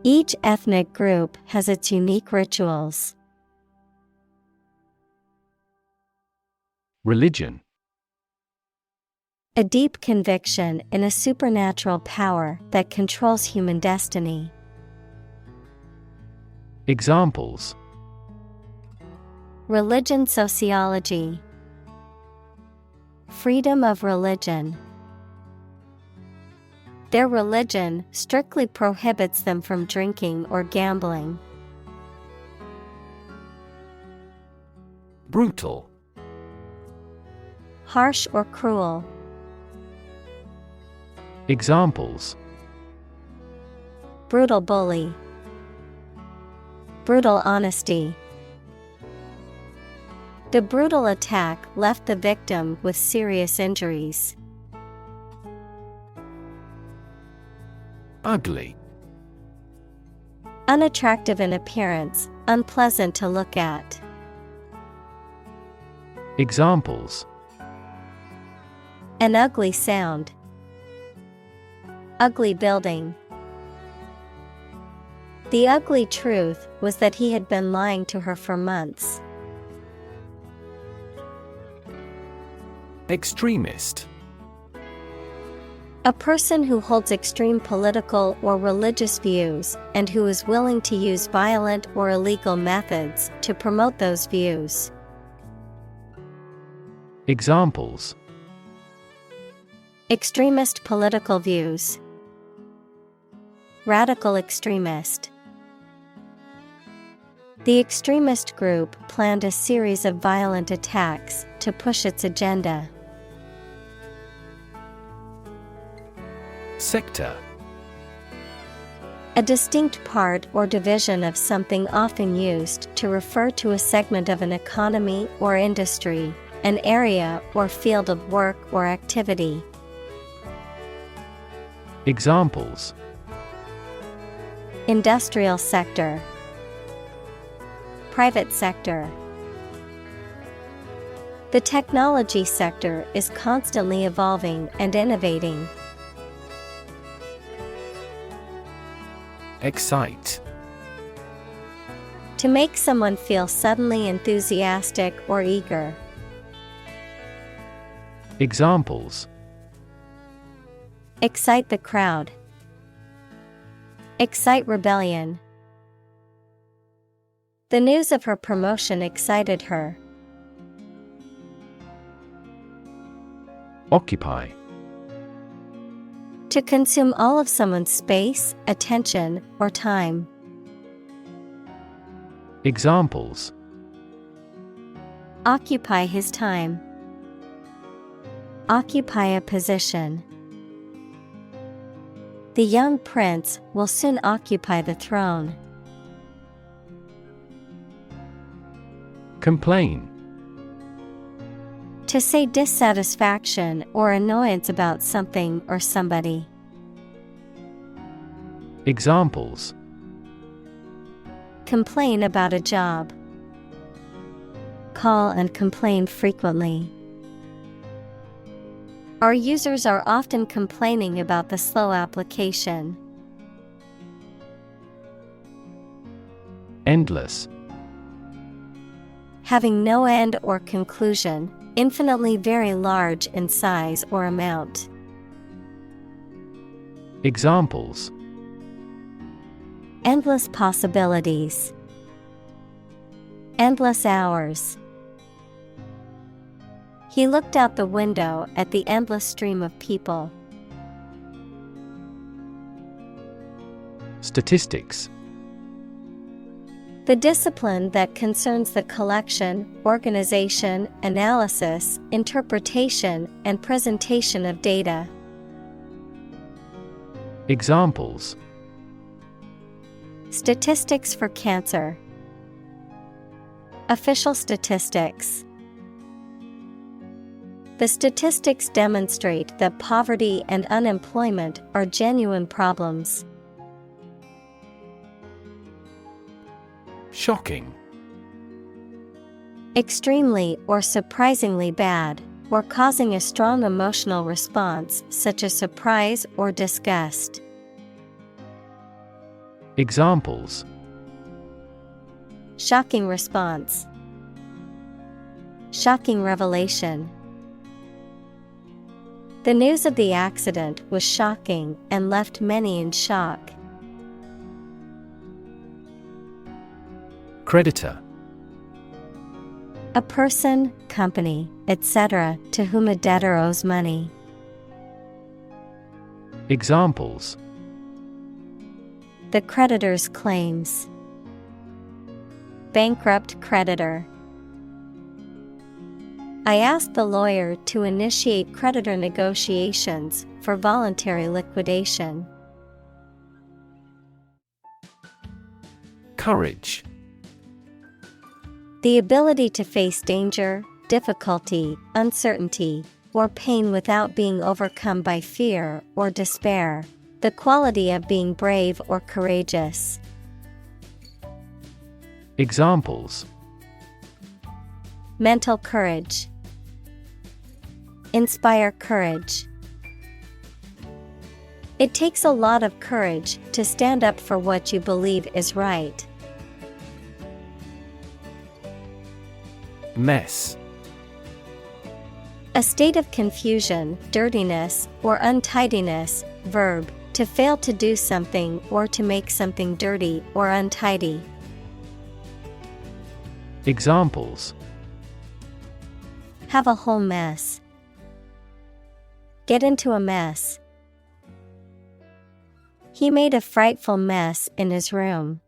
Each ethnic group has its unique rituals. Religion. A deep conviction in a supernatural power that controls human destiny. Examples: Religion sociology. Freedom of religion. Their religion strictly prohibits them from drinking or gambling. Brutal. Harsh or cruel. Examples: Brutal bully. Brutal honesty. The brutal attack left the victim with serious injuries. Ugly. Unattractive in appearance, unpleasant to look at. Examples: An ugly sound. Ugly building. The ugly truth was that he had been lying to her for months. Extremist. A person who holds extreme political or religious views and who is willing to use violent or illegal methods to promote those views. Examples: Extremist political views. Radical extremist. The extremist group planned a series of violent attacks to push its agenda. Sector. A distinct part or division of something often used to refer to a segment of an economy or industry, an area or field of work or activity. Examples: Industrial sector. Private sector. The technology sector is constantly evolving and innovating. Excite. To make someone feel suddenly enthusiastic or eager. Examples: Excite the crowd. Excite rebellion. The news of her promotion excited her. Occupy. To consume all of someone's space, attention, or time. Examples: Occupy his time. Occupy a position. The young prince will soon occupy the throne. Complain. To say dissatisfaction or annoyance about something or somebody. Examples: Complain about a job. Call and complain frequently. Our users are often complaining about the slow application. Endless. Having no end or conclusion, infinitely very large in size or amount. Examples: Endless possibilities. Endless hours. He looked out the window at the endless stream of people. Statistics. The discipline that concerns the collection, organization, analysis, interpretation, and presentation of data. Examples: Statistics for cancer. Official statistics. The statistics demonstrate that poverty and unemployment are genuine problems. Shocking. Extremely or surprisingly bad, or causing a strong emotional response such as surprise or disgust. Examples: Shocking response. Shocking revelation. The news of the accident was shocking and left many in shock. Creditor. A person, company, etc., to whom a debtor owes money. Examples: The creditor's claims. Bankrupt creditor. I asked the lawyer to initiate creditor negotiations for voluntary liquidation. Courage. The ability to face danger, difficulty, uncertainty, or pain without being overcome by fear or despair, The quality of being brave or courageous. Examples: Mental courage. Inspire courage. It takes a lot of courage to stand up for what you believe is right. Mess. A state of confusion, dirtiness, or untidiness. Verb, to fail to do something or to make something dirty or untidy. Examples: Have a whole mess. Get into a mess. He made a frightful mess in his room.